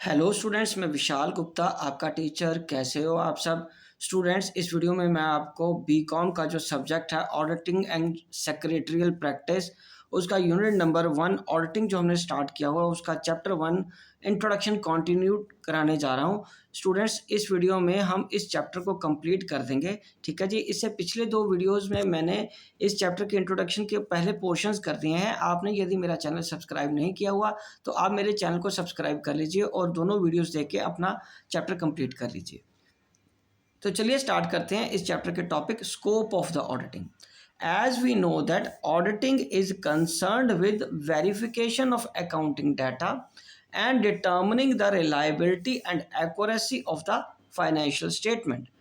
Hello students, मैं विशाल गुप्ता आपका teacher. कैसे हो आप सब स्टूडेंट्स? इस वीडियो में मैं आपको बीकॉम का जो सब्जेक्ट है ऑडिटिंग एंड सेक्रेटरियल प्रैक्टिस, उसका यूनिट नंबर 1 ऑडिटिंग जो हमने स्टार्ट किया हुआ उसका चैप्टर 1 इंट्रोडक्शन कंटिन्यू कराने जा रहा हूं। स्टूडेंट्स, इस वीडियो में हम इस चैप्टर को कंप्लीट कर देंगे। ठीक है जी। इससे पिछले 2 वीडियोज़ में मैंने इस चैप्टर के इंट्रोडक्शन के पहले पोर्शंस कर दिए हैं। आपने यदि मेरा चैनल सब्सक्राइब नहीं किया हुआ तो आप मेरे चैनल को सब्सक्राइब कर लीजिए और दोनों वीडियोस देख के अपना चैप्टर कंप्लीट कर लीजिए। तो चलिए स्टार्ट करते हैं इस चैप्टर के topic, scope of the auditing. As we know that auditing is concerned with verification of accounting data and determining the reliability and accuracy of the financial statement.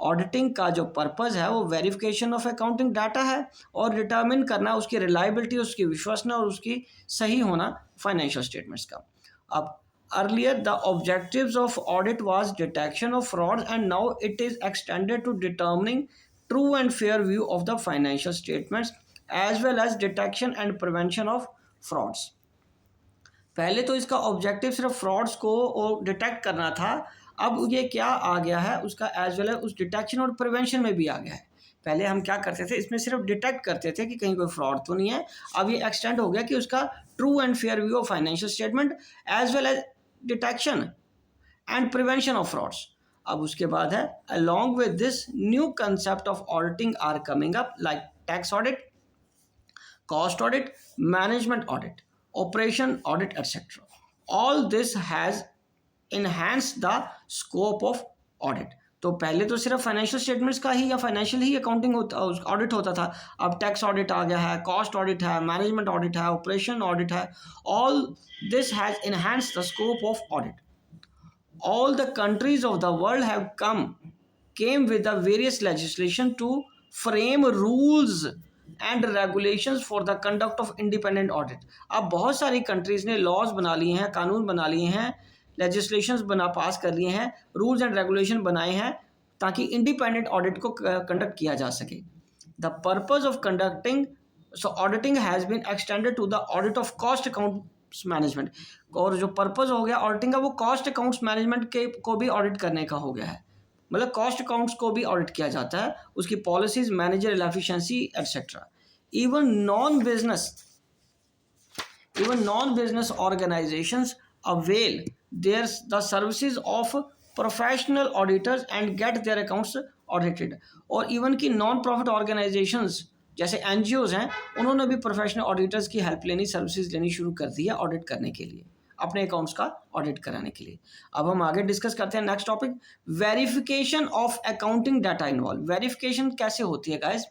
Auditing का जो पर्पज़ है वो verification of accounting data है और determine करना उसकी reliability, उसकी विश्वसनीयता और उसकी सही होना फाइनेंशियल स्टेटमेंट्स का। अब earlier the objectives of audit was detection of fraud and now it is extended to determining true and fair view of the financial statements as well as detection and prevention of frauds. पहले तो इसका objective सिर्फ frauds को detect करना था, अब ये क्या आ गया है उसका एज वेल एज उस डिटेक्शन और प्रिवेंशन में भी आ गया है। पहले हम क्या करते थे, इसमें सिर्फ डिटेक्ट करते थे कि कहीं कोई फ्रॉड तो नहीं है। अब ये एक्सटेंड हो गया कि उसका true and fair view of financial statement as well as detection and prevention of frauds. अब उसके बाद है along with this new concept of auditing are coming up like tax audit, cost audit, management audit, operation audit, etc. All this has enhanced the scope of audit. तो पहले तो सिर्फ financial statements का ही या फाइनेंशियल ही accounting audit होता था। अब tax audit आ गया है, कॉस्ट ऑडिट है, मैनेजमेंट ऑडिट है, ऑपरेशन ऑडिट है। All this has enhanced the scope of audit. All the countries of the world have came with the various legislation to frame rules and regulations for the conduct of independent audit. अब बहुत सारी countries ने laws बना लिए हैं, कानून बना लिए हैं, लेजिस्लेशंस पास कर लिए हैं, रूल्स एंड रेगुलेशन बनाए हैं ताकि इंडिपेंडेंट ऑडिट को कंडक्ट किया जा सके। The purpose of conducting auditing has been extended to the audit of cost accounts management. और जो पर्पज़ हो गया ऑडिटिंग का वो कॉस्ट अकाउंट्स मैनेजमेंट के को भी ऑडिट करने का हो गया है। मतलब कॉस्ट अकाउंट्स को भी ऑडिट किया जाता है, उसकी policies, managerial efficiency etcetera. Even non business organisations avail their the services of professional auditors and get their accounts audited. और इवन की नॉन प्रॉफिट ऑर्गेनाइजेशंस जैसे एनजीओज हैं, उन्होंने भी प्रोफेशनल ऑडिटर्स की हेल्प लेनी, सर्विसेज लेनी शुरू कर दी है ऑडिट करने के लिए, अपने अकाउंट्स का ऑडिट कराने के लिए। अब हम आगे डिस्कस करते हैं next topic, verification of accounting data involve. Verification कैसे होती है guys?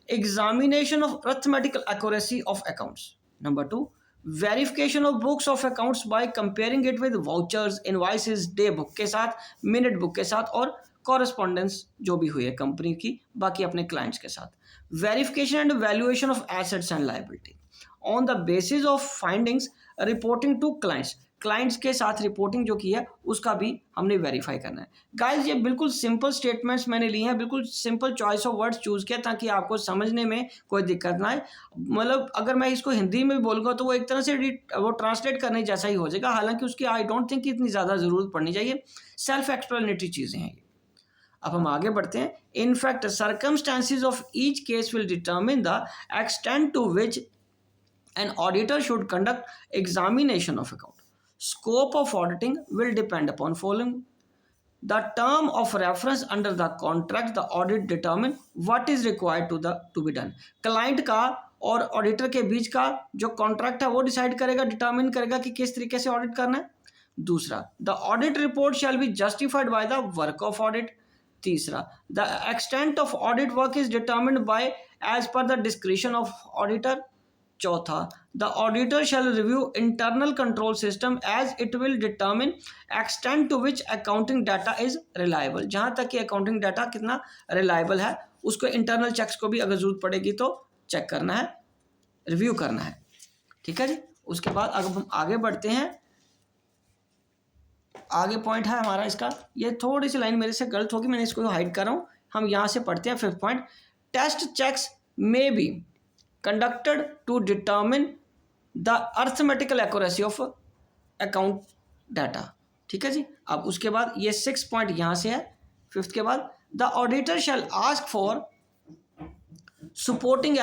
Examination of arithmetical accuracy of accounts. Number 2, verification of books of accounts by comparing it with vouchers, invoices, day book के साथ, मिनट बुक के साथ और correspondence जो भी हुई है कंपनी की बाकी अपने क्लाइंट्स के साथ। Verification and valuation of assets and liability on the basis of findings reporting to clients के साथ रिपोर्टिंग जो की है उसका भी हमने वेरीफाई करना है। गाइस, ये बिल्कुल सिंपल स्टेटमेंट्स मैंने लिए हैं, बिल्कुल simple choice of words choose किया ताकि आपको समझने में कोई दिक्कत ना आए। मतलब अगर मैं इसको हिंदी में भी बोलूँगा तो वो एक तरह से वो ट्रांसलेट करने जैसा ही हो जाएगा, हालांकि उसकी आई डोंट थिंक इतनी ज़्यादा ज़रूरत पड़नी चाहिए, सेल्फ एक्सप्लेनेटरी चीज़ें हैं ये। अब हम आगे बढ़ते हैं। In fact circumstances of each case will determine the extent to which an auditor should conduct examination of account. Scope of auditing will depend upon following: the term of reference under the contract, the audit determine what is required to be done. Client का और auditor के बीच का जो contract है वो decide करेगा, determine करेगा कि किस तरीके से ऑडिट करना है। दूसरा, the audit report shall be justified by the work of audit. तीसरा, the extent of audit work is determined by as per the discretion of auditor. चौथा, the auditor shall review internal control system as it will determine extent to which accounting data is reliable. जहाँ तक कि accounting data कितना reliable है उसको internal checks को भी अगर जरूरत पड़ेगी तो चेक करना है, रिव्यू करना है। ठीक है जी। उसके बाद अगर हम आगे बढ़ते हैं, आगे पॉइंट है हमारा इसका, ये थोड़ी सी लाइन मेरे से गलत होगी, मैंने इसको हाइड कर रहा हूँ। हम यहाँ से पढ़ते हैं 5th point, test checks may be conducted to determine the arithmetical accuracy of account data. ठीक है जी। अब उसके बाद ये 6 पॉइंट यहाँ से है। 5th के बाद the auditor shell ask for supporting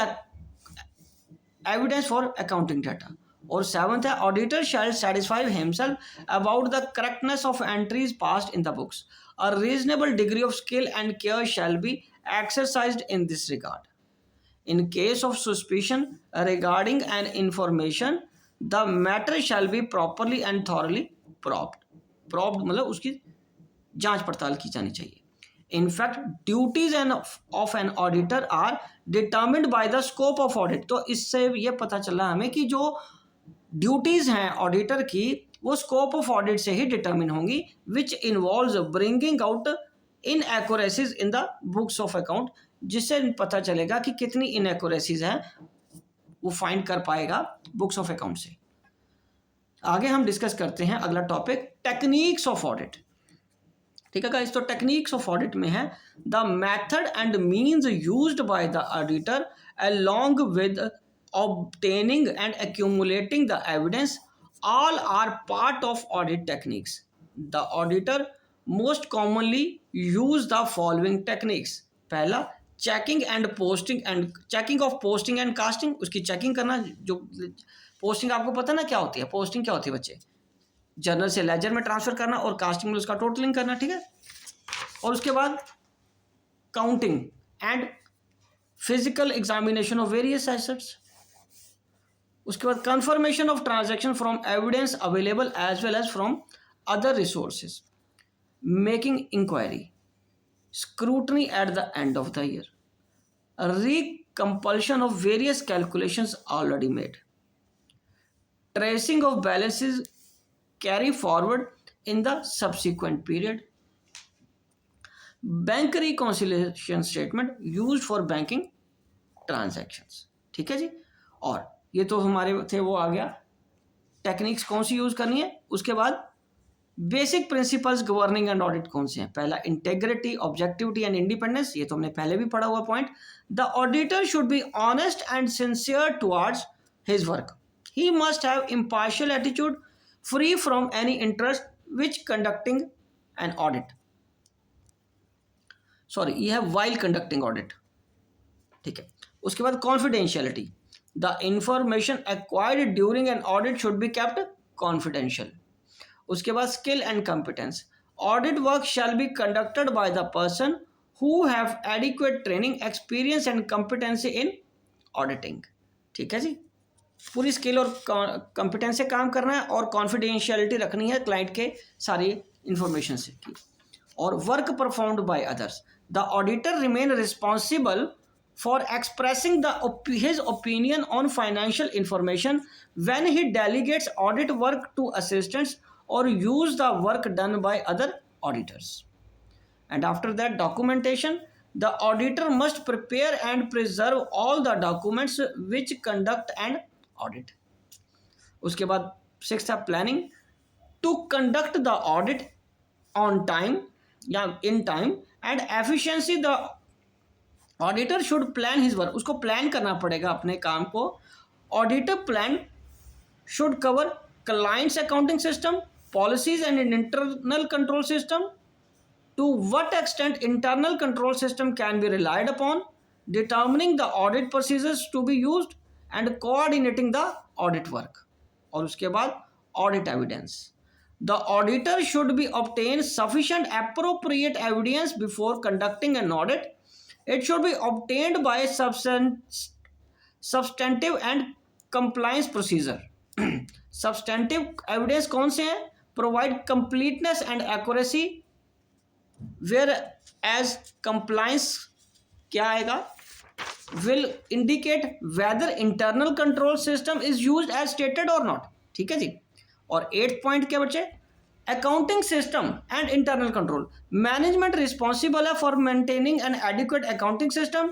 evidence for accounting data. और 7th है auditor shall satisfy himself about the correctness of entries passed in the books. A reasonable degree of skill and care shall be exercised in this regard. In case of suspicion regarding an information, the matter shall be properly and thoroughly probed. Probed मतलब उसकी जांच पड़ताल की जानी चाहिए। In fact, duties of an auditor are determined by the scope of audit. तो इससे ये पता चला हमें कि जो ड्यूटीज हैं ऑडिटर की वो स्कोप ऑफ ऑडिट से ही डिटर्मिन होंगी, which involves bringing out inaccuracies in the books of account, जिससे पता चलेगा कि कितनी इनएक्यूरेसीज हैं वो फाइंड कर पाएगा बुक्स ऑफ अकाउंट से। आगे हम डिस्कस करते हैं अगला टॉपिक टेक्निक्स ऑफ ऑडिट। ठीक है गाइस, तो टेक्निक्स ऑफ ऑडिट में है the method and means used by the auditor along with obtaining and accumulating the evidence, all are part of audit techniques. The auditor most commonly use the following techniques. पहला, checking of posting and casting, उसकी checking करना। जो posting आपको पता ना क्या होती है, पोस्टिंग क्या होती है बच्चे, जर्नल से लेजर में ट्रांसफर करना, और कास्टिंग में उसका टोटलिंग करना। ठीक है, और उसके बाद counting and physical examination of various assets. उसके बाद confirmation of transaction from evidence available as well as from other resources, making inquiry, scrutiny at the end of the year, recomputation of various calculations already made, tracing of balances carry forward in the subsequent period, bank reconciliation statement used for banking transactions. ठीक है जी, और ये तो हमारे थे, वो आ गया techniques कौन सी यूज करनी है। उसके बाद basic principles governing and audit कौन से हैं। पहला, इंटेग्रिटी, ऑब्जेक्टिविटी एंड इंडिपेंडेंस, ये तो हमने पहले भी पढ़ा हुआ point. The auditor should be honest and sincere towards his work. He must have impartial attitude, free from any interest which conducting an audit, sorry ये है वाइल कंडक्टिंग ऑडिट। ठीक है, उसके बाद confidentiality, the information acquired during an audit should be kept confidential. उसके बाद skill and competence, audit work shall be conducted by the person who have adequate training, experience and competency in auditing. ठीक है जी, पूरी skill और competence से काम करना है और कॉन्फिडेंशियलिटी रखनी है क्लाइंट के सारी इंफॉर्मेशन से की। और work performed by others, the auditor remain responsible for expressing his opinion on financial information when he delegates audit work to assistants or use the work done by other auditors. And after that, documentation, the auditor must prepare and preserve all the documents which conduct an audit. उसके बाद 6th है planning, to conduct the audit on time या in time and efficiency. The auditor should plan his work, उसको plan करना पड़ेगा अपने काम को। Auditor plan should cover client's accounting system, policies and internal control system, to what extent internal control system can be relied upon, determining the audit procedures to be used and coordinating the audit work. और उसके बाद audit evidence, the auditor should be obtain sufficient appropriate evidence before conducting an audit. It should be obtained by substantive and compliance procedure. Substantive evidence कौन से हैं? Provide completeness and accuracy, whereas compliance क्या आएगा? Will indicate whether internal control system is used as stated or not. ठीक है जी। और 8th point क्या बचे? Accounting system and internal control. Management responsible है for maintaining an adequate accounting system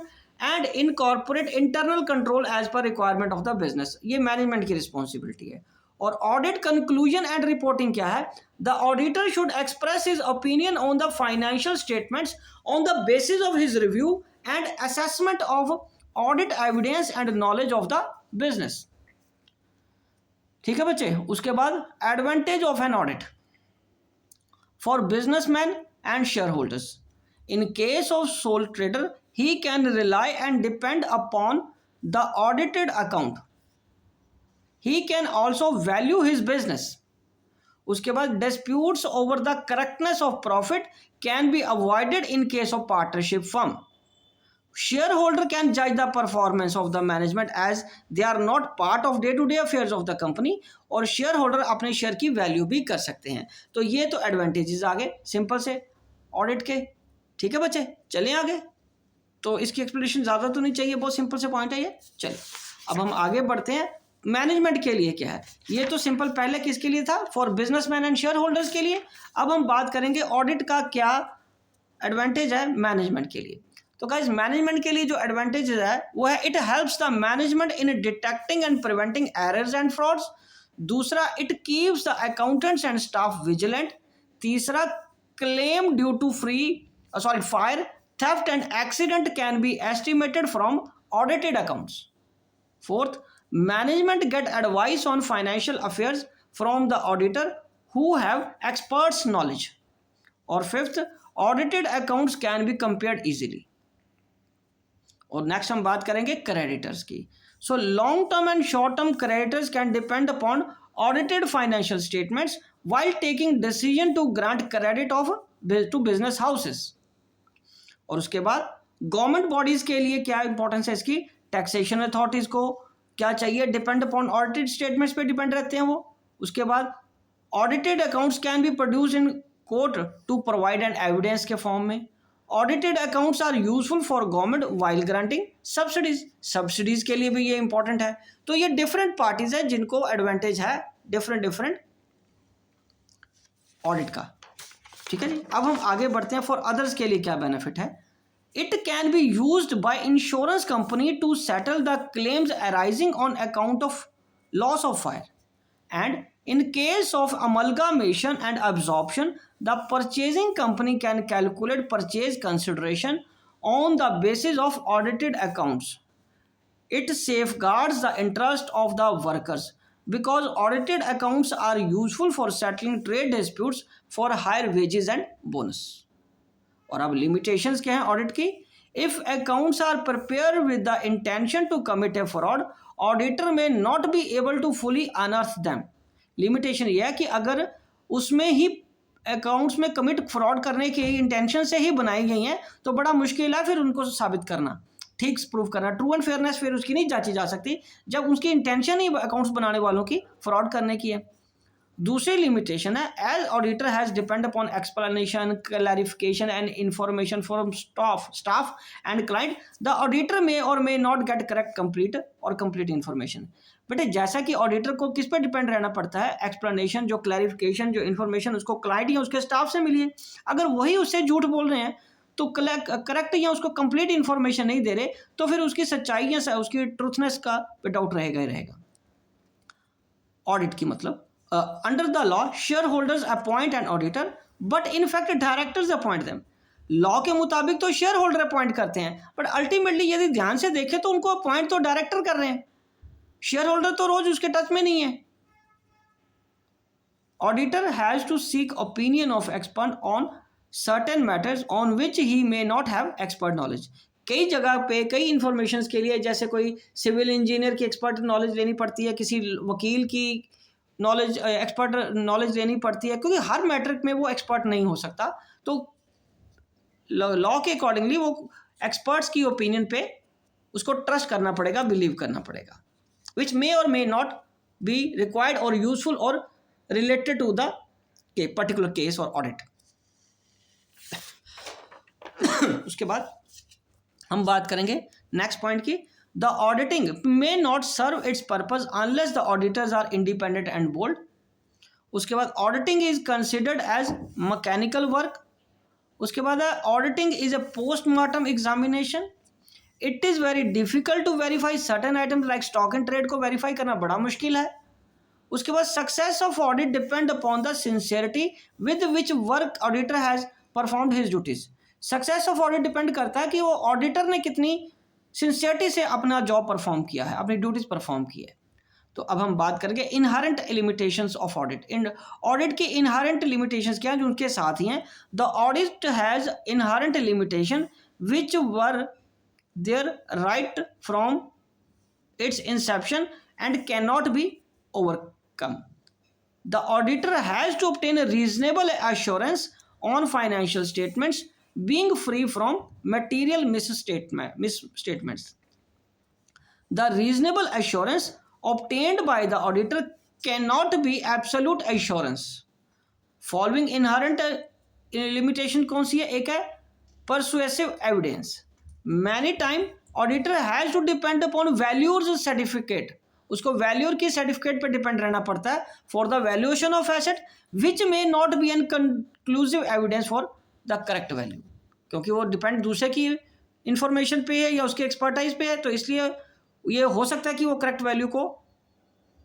and incorporate internal control as per requirement of the business. ये management की responsibility है। और audit conclusion and reporting क्या है? The auditor should express his opinion on the financial statements on the basis of his review and assessment of audit evidence and knowledge of the business. ठीक है बच्चे, उसके बाद advantage of an audit. for businessmen and shareholders. In case of sole trader, he can rely and depend upon the audited account. He can also value his business. उसके बाद disputes over the correctness of profit can be avoided in case of partnership firm. Shareholder can judge the performance of the management as they are not part of day-to-day affairs of the company, और shareholder अपने share की value भी कर सकते हैं. तो ये तो एडवांटेजेस आ गए सिंपल से ऑडिट के. ठीक है बच्चे, चलें आगे. तो इसकी एक्सप्लेनेशन ज़्यादा तो नहीं चाहिए, बहुत सिंपल से पॉइंट है ये. चलिए अब हम आगे बढ़ते हैं. मैनेजमेंट के लिए क्या है, ये तो सिंपल पहले किसके लिए था, for businessman and share holders के लिए. अब हम बात करेंगे ऑडिट का क्या एडवांटेज है मैनेजमेंट के लिए. तो गाइस मैनेजमेंट के लिए जो एडवांटेज है वो है, it helps the management in detecting and preventing errors and frauds. दूसरा, it keeps the accountants and staff vigilant. तीसरा, claim due to fire, theft and accident can be estimated from audited accounts. Fourth, management get advice on financial affairs from the auditor who have experts knowledge. Or fifth, audited accounts can be compared easily. और next हम बात करेंगे creditors की. So long term and short term creditors can depend upon audited financial statements while taking decision to grant credit to business houses. और उसके बाद government bodies के लिए क्या इंपॉर्टेंस है इसकी, टैक्सेशन अथॉरिटीज को क्या चाहिए, डिपेंड अपॉन ऑडिटेड स्टेटमेंट्स पे डिपेंड रहते हैं वो. उसके बाद audited accounts can be produce in court to provide an evidence के फॉर्म में. Audited accounts are useful for government while granting subsidies के लिए भी ये इंपॉर्टेंट है. तो ये डिफरेंट पार्टीज है जिनको एडवांटेज है डिफरेंट ऑडिट का. ठीक है जी. अब हम आगे बढ़ते हैं. फॉर अदर्स के लिए क्या बेनिफिट है, it can be used by insurance company to settle the claims arising on account of loss of fire, and in case of amalgamation and absorption the purchasing company can calculate purchase consideration on the basis of audited accounts. It safeguards the interest of the workers because audited accounts are useful for settling trade disputes for higher wages and bonus. और अब limitations क्या हैं audit की, if accounts are prepared with the intention to commit a fraud, auditor may not be able to fully unearth them. limitation ये है कि अगर उसमें ही अकाउंट्स में कमिट फ्रॉड करने के इंटेंशन से ही बनाई गई हैं तो बड़ा मुश्किल है फिर उनको साबित करना, ठीक प्रूफ करना. ट्रू एंड फेयरनेस फिर उसकी नहीं जांची जा सकती जब उसकी इंटेंशन ही अकाउंट्स बनाने वालों की फ्रॉड करने की है. दूसरी लिमिटेशन है, as auditor has depend upon explanation, clarification and information from staff and client, the auditor may और may not get correct complete information. बेटे जैसा कि ऑडिटर को किस पे डिपेंड रहना पड़ता है, एक्सप्लेनेशन, जो क्लैरिफिकेशन, जो इन्फॉर्मेशन उसको क्लाइंट या उसके स्टाफ से मिली है. अगर वही उससे झूठ बोल रहे हैं तो करेक्ट या उसको कंप्लीट इन्फॉर्मेशन नहीं दे रहे तो फिर उसकी सच्चाई या उसकी ट्रूथनेस का पे डाउट रहेगा ही रहेगा. ऑडिट की मतलब under the law share holders appoint an auditor but in fact directors appoint them. Law के मुताबिक तो शेयर होल्डर अपॉइंट करते हैं बट अल्टीमेटली यदि ध्यान से देखें तो उनको अपॉइंट तो डायरेक्टर कर रहे हैं, शेयर होल्डर तो रोज उसके टच में नहीं है. Auditor has to seek opinion of expert on certain matters on which he may not have expert knowledge. कई जगह पे कई इंफॉर्मेशन के लिए जैसे कोई सिविल इंजीनियर की एक्सपर्ट नॉलेज लेनी पड़ती है, किसी वकील की एक्सपर्ट नॉलेज लेनी पड़ती है, क्योंकि हर मैटर में वो एक्सपर्ट नहीं हो सकता. तो लॉ के अकॉर्डिंगली वो एक्सपर्ट्स की ओपिनियन पे उसको ट्रस्ट करना पड़ेगा, बिलीव करना पड़ेगा, विच मे और मे नॉट बी रिक्वायर्ड और यूजफुल और related to the particular case और ऑडिट. उसके बाद हम बात करेंगे नेक्स्ट पॉइंट की, the auditing may not serve its purpose unless the auditors are independent and bold. उसके बाद auditing is considered as mechanical work. उसके बाद auditing is a postmortem examination. It is very difficult to verify certain items like stock and trade को verify करना बड़ा मुश्किल है. उसके बाद success of audit depend upon the sincerity with which work auditor has performed his duties. Success of audit depend करता है कि वो ऑडिटर ने कितनी सिंसियरिटी से अपना जॉब परफॉर्म किया है, अपनी ड्यूटीज परफॉर्म की है. तो अब हम बात करेंगे इनहेरेंट लिमिटेशंस ऑफ ऑडिट। इन ऑडिट की इनहेरेंट लिमिटेशंस क्या हैं जो उनके साथ ही हैं। The audit has inherent limitation which were there right from its inception and cannot be overcome. The auditor has to obtain a reasonable assurance on financial statements being free from material misstatements. The reasonable assurance obtained by the auditor cannot be absolute assurance. Following inherent limitation कौन सी है? एक है persuasive evidence. Many time auditor has to depend upon valuer's certificate, उसको valuer की certificate पे depend रहना पड़ता है for the valuation of asset which may not be an conclusive evidence for the correct value, क्योंकि वो डिपेंड दूसरे की इंफॉर्मेशन पे है या उसकी एक्सपर्टाइज पे है, तो इसलिए ये हो सकता है कि वो करेक्ट वैल्यू को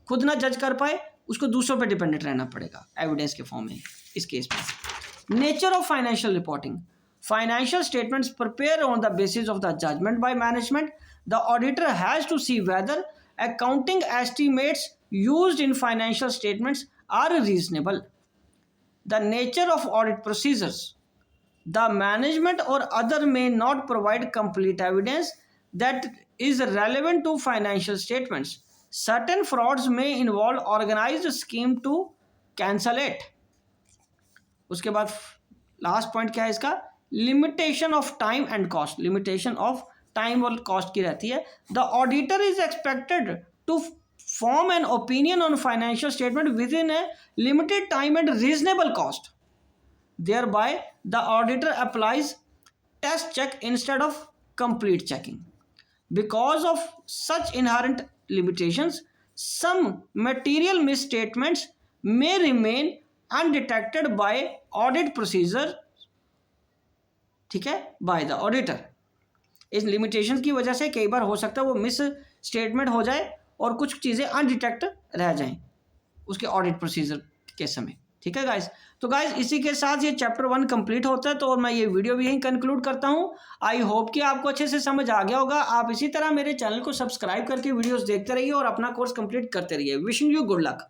खुद ना जज कर पाए, उसको दूसरों पे डिपेंडेंट रहना पड़ेगा एविडेंस के फॉर्म में इस केस में। Nature of financial reporting, financial statements prepared on the basis of the judgment by management. The auditor has to see whether accounting estimates used in financial statements are reasonable. The nature of audit procedures, the management or other may not provide complete evidence that is relevant to financial statements. Certain frauds may involve organized scheme to cancel it. उसके बाद last point क्या है इसका? Limitation of time and cost, limitation of time और cost की रहती है। The auditor is expected to form an opinion on financial statement within a limited time and reasonable cost, thereby the auditor applies test check instead of complete checking. Because of such inherent limitations some material misstatements may remain undetected by audit procedure, ठीक है, bye the auditor. इस limitation की वजह से कई बार हो सकता है वो मिस स्टेटमेंट हो जाए और कुछ चीज़ें अनडिटेक्ट रह जाएं उसके ऑडिट प्रोसीजर के समय, ठीक है गाइस। तो गाइस इसी के साथ ये चैप्टर 1 कंप्लीट होता है, तो और मैं ये वीडियो भी यहीं कंक्लूड करता हूँ। आई होप कि आपको अच्छे से समझ आ गया होगा। आप इसी तरह मेरे चैनल को सब्सक्राइब करके वीडियोस देखते रहिए और अपना कोर्स कंप्लीट करते रहिए। Wishing you good luck.